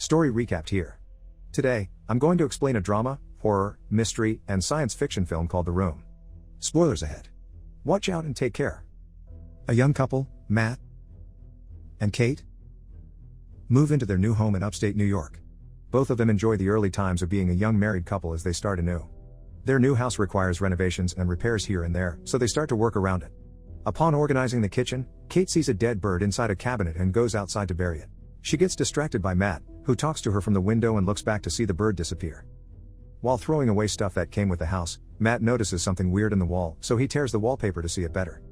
Story recapped here. Today, I'm going to explain a drama, horror, mystery, and science fiction film called The Room. Spoilers ahead. Watch out and take care. A young couple, Matt and Kate, move into their new home in upstate New York. Both of them enjoy the early times of being a young married couple as they start anew. Their new house requires renovations and repairs here and there, so they start to work around it. Upon organizing the kitchen, Kate sees a dead bird inside a cabinet and goes outside to bury it. She gets distracted by Matt, who talks to her from the window and looks back to see the bird disappear. While throwing away stuff that came with the house, Matt notices something weird in the wall, so he tears the wallpaper to see it better.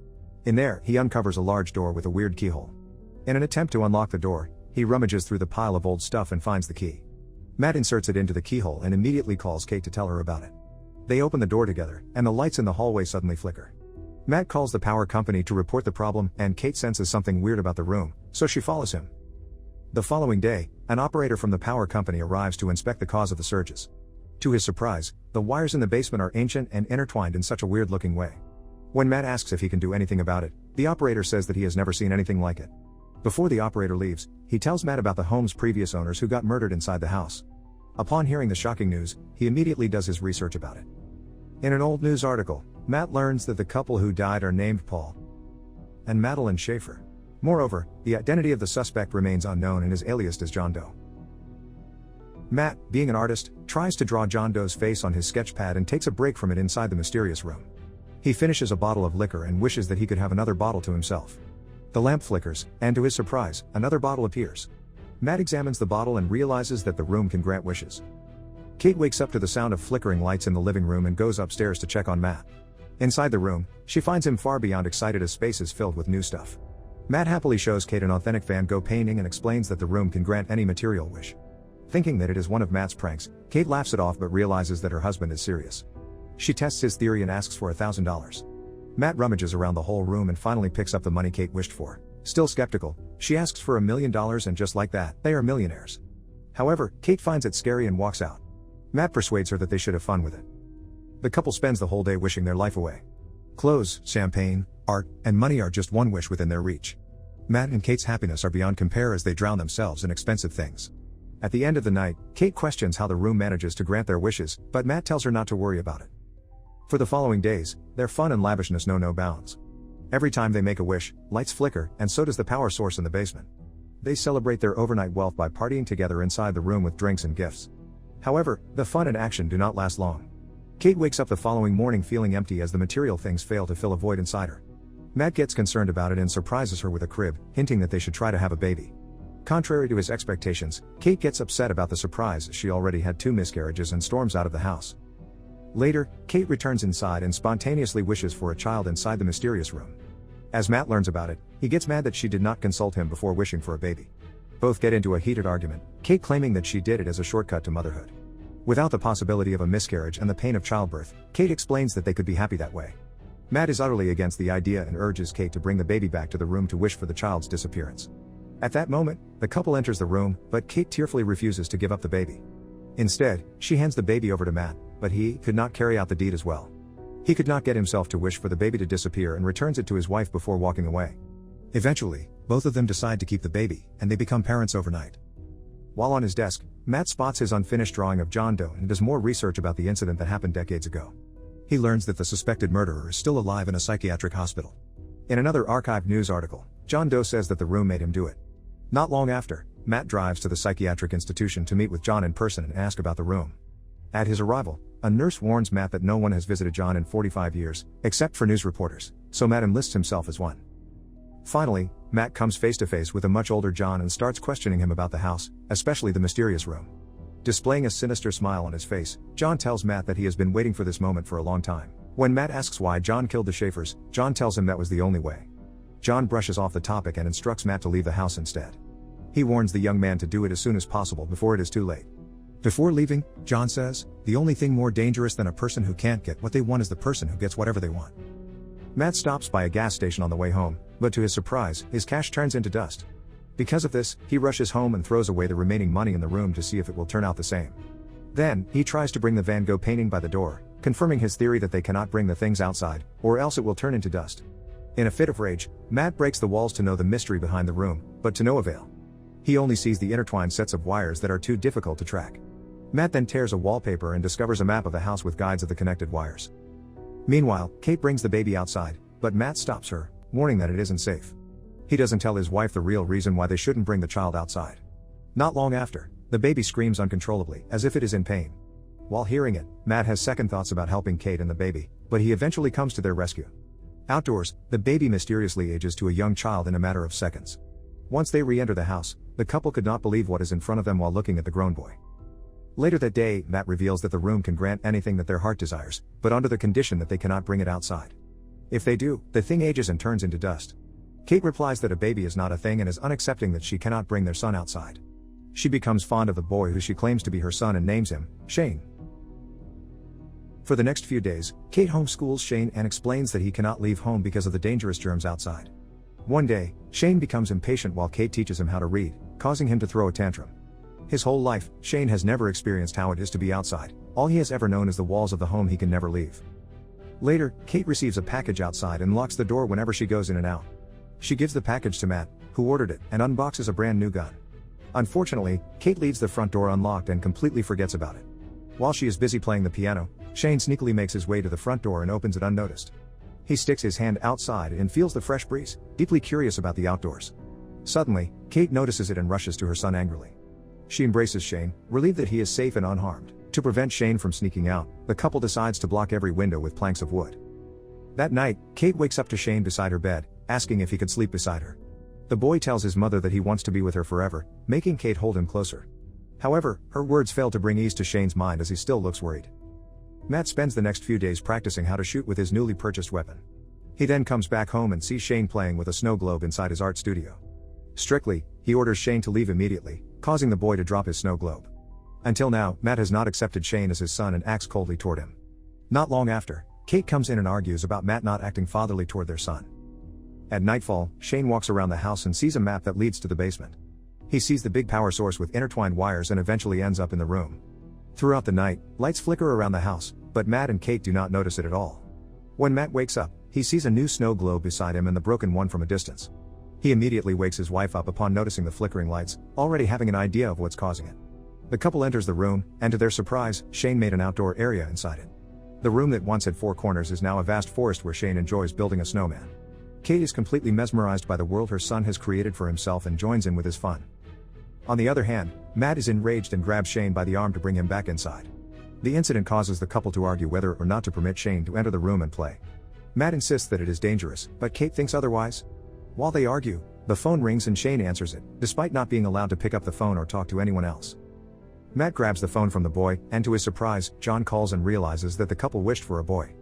In there, he uncovers a large door with a weird keyhole. In an attempt to unlock the door, he rummages through the pile of old stuff and finds the key. Matt inserts it into the keyhole and immediately calls Kate to tell her about it. They open the door together, and the lights in the hallway suddenly flicker. Matt calls the power company to report the problem, and Kate senses something weird about the room, so she follows him. The following day, an operator from the power company arrives to inspect the cause of the surges. To his surprise, the wires in the basement are ancient and intertwined in such a weird-looking way. When Matt asks if he can do anything about it, the operator says that he has never seen anything like it. Before the operator leaves, he tells Matt about the home's previous owners who got murdered inside the house. Upon hearing the shocking news, he immediately does his research about it. In an old news article, Matt learns that the couple who died are named Paul and Madeline Schaefer. Moreover, the identity of the suspect remains unknown and is aliased as John Doe. Matt, being an artist, tries to draw John Doe's face on his sketch pad and takes a break from it inside the mysterious room. He finishes a bottle of liquor and wishes that he could have another bottle to himself. The lamp flickers, and to his surprise, another bottle appears. Matt examines the bottle and realizes that the room can grant wishes. Kate wakes up to the sound of flickering lights in the living room and goes upstairs to check on Matt. Inside the room, she finds him far beyond excited as space is filled with new stuff. Matt happily shows Kate an authentic Van Gogh painting and explains that the room can grant any material wish. Thinking that it is one of Matt's pranks, Kate laughs it off but realizes that her husband is serious. She tests his theory and asks for $1,000. Matt rummages around the whole room and finally picks up the money Kate wished for. Still skeptical, she asks for $1 million and just like that, they are millionaires. However, Kate finds it scary and walks out. Matt persuades her that they should have fun with it. The couple spends the whole day wishing their life away. Clothes, champagne, art, and money are just one wish within their reach. Matt and Kate's happiness are beyond compare as they drown themselves in expensive things. At the end of the night, Kate questions how the room manages to grant their wishes, but Matt tells her not to worry about it. For the following days, their fun and lavishness know no bounds. Every time they make a wish, lights flicker, and so does the power source in the basement. They celebrate their overnight wealth by partying together inside the room with drinks and gifts. However, the fun and action do not last long. Kate wakes up the following morning feeling empty as the material things fail to fill a void inside her. Matt gets concerned about it and surprises her with a crib, hinting that they should try to have a baby. Contrary to his expectations, Kate gets upset about the surprise as she already had 2 miscarriages and storms out of the house. Later, Kate returns inside and spontaneously wishes for a child inside the mysterious room. As Matt learns about it, he gets mad that she did not consult him before wishing for a baby. Both get into a heated argument, Kate claiming that she did it as a shortcut to motherhood. Without the possibility of a miscarriage and the pain of childbirth, Kate explains that they could be happy that way. Matt is utterly against the idea and urges Kate to bring the baby back to the room to wish for the child's disappearance. At that moment, the couple enters the room, but Kate tearfully refuses to give up the baby. Instead, she hands the baby over to Matt, but he could not carry out the deed as well. He could not get himself to wish for the baby to disappear and returns it to his wife before walking away. Eventually, both of them decide to keep the baby, and they become parents overnight. While on his desk, Matt spots his unfinished drawing of John Doe and does more research about the incident that happened decades ago. He learns that the suspected murderer is still alive in a psychiatric hospital. In another archived news article, John Doe says that the room made him do it. Not long after, Matt drives to the psychiatric institution to meet with John in person and ask about the room. At his arrival, a nurse warns Matt that no one has visited John in 45 years, except for news reporters, so Matt enlists himself as one. Finally, Matt comes face to face with a much older John and starts questioning him about the house, especially the mysterious room. Displaying a sinister smile on his face, John tells Matt that he has been waiting for this moment for a long time. When Matt asks why John killed the Schaefers, John tells him that was the only way. John brushes off the topic and instructs Matt to leave the house instead. He warns the young man to do it as soon as possible before it is too late. Before leaving, John says, "The only thing more dangerous than a person who can't get what they want is the person who gets whatever they want." Matt stops by a gas station on the way home, but to his surprise, his cash turns into dust. Because of this, he rushes home and throws away the remaining money in the room to see if it will turn out the same. Then, he tries to bring the Van Gogh painting by the door, confirming his theory that they cannot bring the things outside, or else it will turn into dust. In a fit of rage, Matt breaks the walls to know the mystery behind the room, but to no avail. He only sees the intertwined sets of wires that are too difficult to track. Matt then tears a wallpaper and discovers a map of the house with guides of the connected wires. Meanwhile, Kate brings the baby outside, but Matt stops her, warning that it isn't safe. He doesn't tell his wife the real reason why they shouldn't bring the child outside. Not long after, the baby screams uncontrollably, as if it is in pain. While hearing it, Matt has second thoughts about helping Kate and the baby, but he eventually comes to their rescue. Outdoors, the baby mysteriously ages to a young child in a matter of seconds. Once they re-enter the house, the couple could not believe what is in front of them while looking at the grown boy. Later that day, Matt reveals that the room can grant anything that their heart desires, but under the condition that they cannot bring it outside. If they do, the thing ages and turns into dust. Kate replies that a baby is not a thing and is unaccepting that she cannot bring their son outside. She becomes fond of the boy who she claims to be her son and names him Shane. For the next few days, Kate homeschools Shane and explains that he cannot leave home because of the dangerous germs outside. One day, Shane becomes impatient while Kate teaches him how to read, causing him to throw a tantrum. His whole life, Shane has never experienced how it is to be outside. All he has ever known is the walls of the home he can never leave. Later, Kate receives a package outside and locks the door whenever she goes in and out. She gives the package to Matt, who ordered it, and unboxes a brand new gun. Unfortunately, Kate leaves the front door unlocked and completely forgets about it. While she is busy playing the piano, Shane sneakily makes his way to the front door and opens it unnoticed. He sticks his hand outside and feels the fresh breeze, deeply curious about the outdoors. Suddenly, Kate notices it and rushes to her son angrily. She embraces Shane, relieved that he is safe and unharmed. To prevent Shane from sneaking out, the couple decides to block every window with planks of wood. That night, Kate wakes up to Shane beside her bed, asking if he could sleep beside her. The boy tells his mother that he wants to be with her forever, making Kate hold him closer. However, her words fail to bring ease to Shane's mind as he still looks worried. Matt spends the next few days practicing how to shoot with his newly purchased weapon. He then comes back home and sees Shane playing with a snow globe inside his art studio. Strictly, he orders Shane to leave immediately, causing the boy to drop his snow globe. Until now, Matt has not accepted Shane as his son and acts coldly toward him. Not long after, Kate comes in and argues about Matt not acting fatherly toward their son. At nightfall, Shane walks around the house and sees a map that leads to the basement. He sees the big power source with intertwined wires and eventually ends up in the room. Throughout the night, lights flicker around the house, but Matt and Kate do not notice it at all. When Matt wakes up, he sees a new snow globe beside him and the broken one from a distance. He immediately wakes his wife up upon noticing the flickering lights, already having an idea of what's causing it. The couple enters the room, and to their surprise, Shane made an outdoor area inside it. The room that once had 4 corners is now a vast forest where Shane enjoys building a snowman. Kate is completely mesmerized by the world her son has created for himself and joins in with his fun. On the other hand, Matt is enraged and grabs Shane by the arm to bring him back inside. The incident causes the couple to argue whether or not to permit Shane to enter the room and play. Matt insists that it is dangerous, but Kate thinks otherwise. While they argue, the phone rings and Shane answers it, despite not being allowed to pick up the phone or talk to anyone else. Matt grabs the phone from the boy, and to his surprise, John calls and realizes that the couple wished for a boy.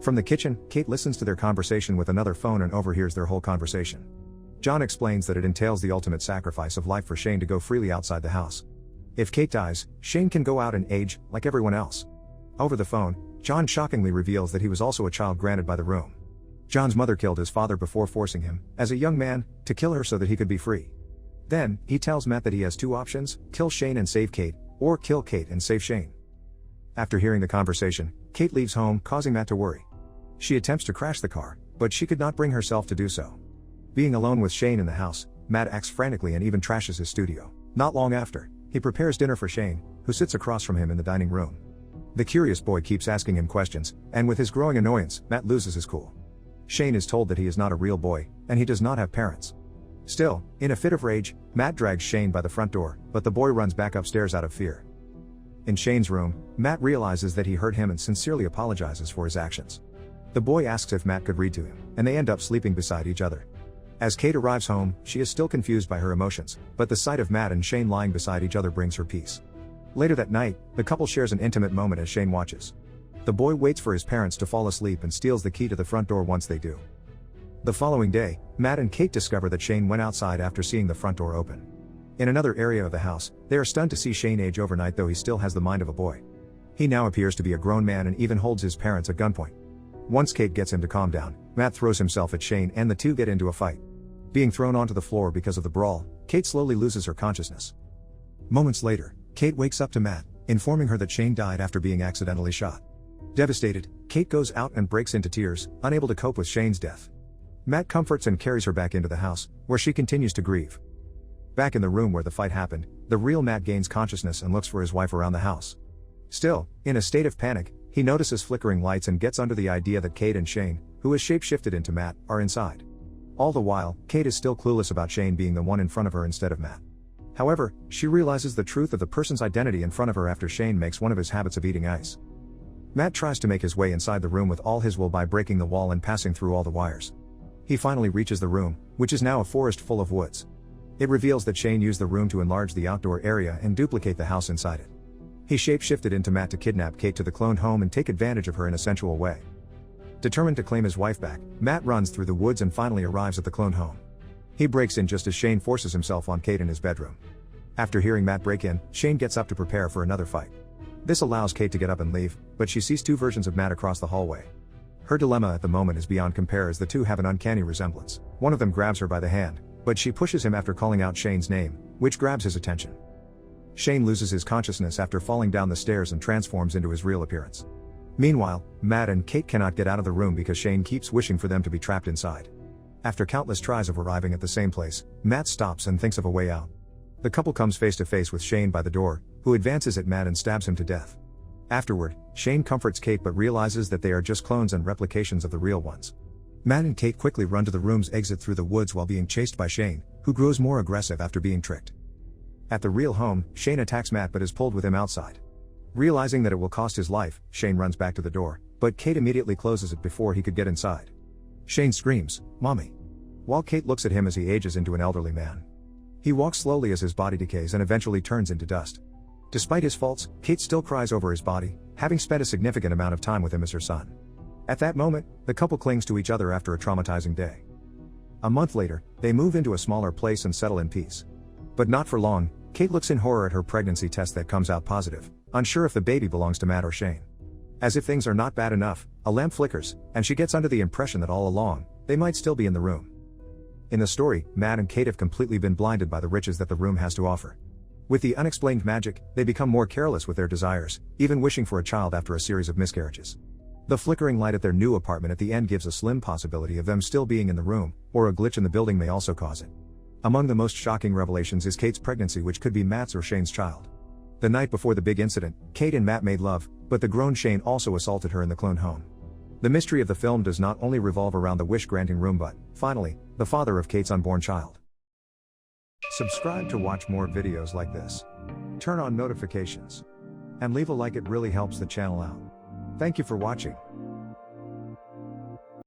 From the kitchen, Kate listens to their conversation with another phone and overhears their whole conversation. John explains that it entails the ultimate sacrifice of life for Shane to go freely outside the house. If Kate dies, Shane can go out and age, like everyone else. Over the phone, John shockingly reveals that he was also a child granted by the room. John's mother killed his father before forcing him, as a young man, to kill her so that he could be free. Then, he tells Matt that he has 2 options, kill Shane and save Kate, or kill Kate and save Shane. After hearing the conversation, Kate leaves home, causing Matt to worry. She attempts to crash the car, but she could not bring herself to do so. Being alone with Shane in the house, Matt acts frantically and even trashes his studio. Not long after, he prepares dinner for Shane, who sits across from him in the dining room. The curious boy keeps asking him questions, and with his growing annoyance, Matt loses his cool. Shane is told that he is not a real boy, and he does not have parents. Still, in a fit of rage, Matt drags Shane by the front door, but the boy runs back upstairs out of fear. In Shane's room, Matt realizes that he hurt him and sincerely apologizes for his actions. The boy asks if Matt could read to him, and they end up sleeping beside each other. As Kate arrives home, she is still confused by her emotions, but the sight of Matt and Shane lying beside each other brings her peace. Later that night, the couple shares an intimate moment as Shane watches. The boy waits for his parents to fall asleep and steals the key to the front door once they do. The following day, Matt and Kate discover that Shane went outside after seeing the front door open. In another area of the house, they are stunned to see Shane age overnight, though he still has the mind of a boy. He now appears to be a grown man and even holds his parents at gunpoint. Once Kate gets him to calm down, Matt throws himself at Shane and the two get into a fight. Being thrown onto the floor because of the brawl, Kate slowly loses her consciousness. Moments later, Kate wakes up to Matt, informing her that Shane died after being accidentally shot. Devastated, Kate goes out and breaks into tears, unable to cope with Shane's death. Matt comforts and carries her back into the house, where she continues to grieve. Back in the room where the fight happened, the real Matt gains consciousness and looks for his wife around the house. Still, in a state of panic, he notices flickering lights and gets under the idea that Kate and Shane, who has shapeshifted into Matt, are inside. All the while, Kate is still clueless about Shane being the one in front of her instead of Matt. However, she realizes the truth of the person's identity in front of her after Shane makes one of his habits of eating ice. Matt tries to make his way inside the room with all his will by breaking the wall and passing through all the wires. He finally reaches the room, which is now a forest full of woods. It reveals that Shane used the room to enlarge the outdoor area and duplicate the house inside it. He shapeshifted into Matt to kidnap Kate to the cloned home and take advantage of her in a sensual way. Determined to claim his wife back, Matt runs through the woods and finally arrives at the cloned home. He breaks in just as Shane forces himself on Kate in his bedroom. After hearing Matt break in, Shane gets up to prepare for another fight. This allows Kate to get up and leave, but she sees two versions of Matt across the hallway. Her dilemma at the moment is beyond compare as the two have an uncanny resemblance. One of them grabs her by the hand, but she pushes him after calling out Shane's name, which grabs his attention. Shane loses his consciousness after falling down the stairs and transforms into his real appearance. Meanwhile, Matt and Kate cannot get out of the room because Shane keeps wishing for them to be trapped inside. After countless tries of arriving at the same place, Matt stops and thinks of a way out. The couple comes face to face with Shane by the door, who advances at Matt and stabs him to death. Afterward, Shane comforts Kate but realizes that they are just clones and replications of the real ones. Matt and Kate quickly run to the room's exit through the woods while being chased by Shane, who grows more aggressive after being tricked. At the real home, Shane attacks Matt but is pulled with him outside. Realizing that it will cost his life, Shane runs back to the door, but Kate immediately closes it before he could get inside. Shane screams, "Mommy!" while Kate looks at him as he ages into an elderly man. He walks slowly as his body decays and eventually turns into dust. Despite his faults, Kate still cries over his body, having spent a significant amount of time with him as her son. At that moment, the couple clings to each other after a traumatizing day. A month later, they move into a smaller place and settle in peace. But not for long. Kate looks in horror at her pregnancy test that comes out positive, unsure if the baby belongs to Matt or Shane. As if things are not bad enough, a lamp flickers, and she gets under the impression that all along, they might still be in the room. In the story, Matt and Kate have completely been blinded by the riches that the room has to offer. With the unexplained magic, they become more careless with their desires, even wishing for a child after a series of miscarriages. The flickering light at their new apartment at the end gives a slim possibility of them still being in the room, or a glitch in the building may also cause it. Among the most shocking revelations is Kate's pregnancy, which could be Matt's or Shane's child. The night before the big incident, Kate and Matt made love, but the grown Shane also assaulted her in the clone home. The mystery of the film does not only revolve around the wish-granting room but, finally, the father of Kate's unborn child. Subscribe to watch more videos like this. Turn on notifications. And leave a like, it really helps the channel out. Thank you for watching.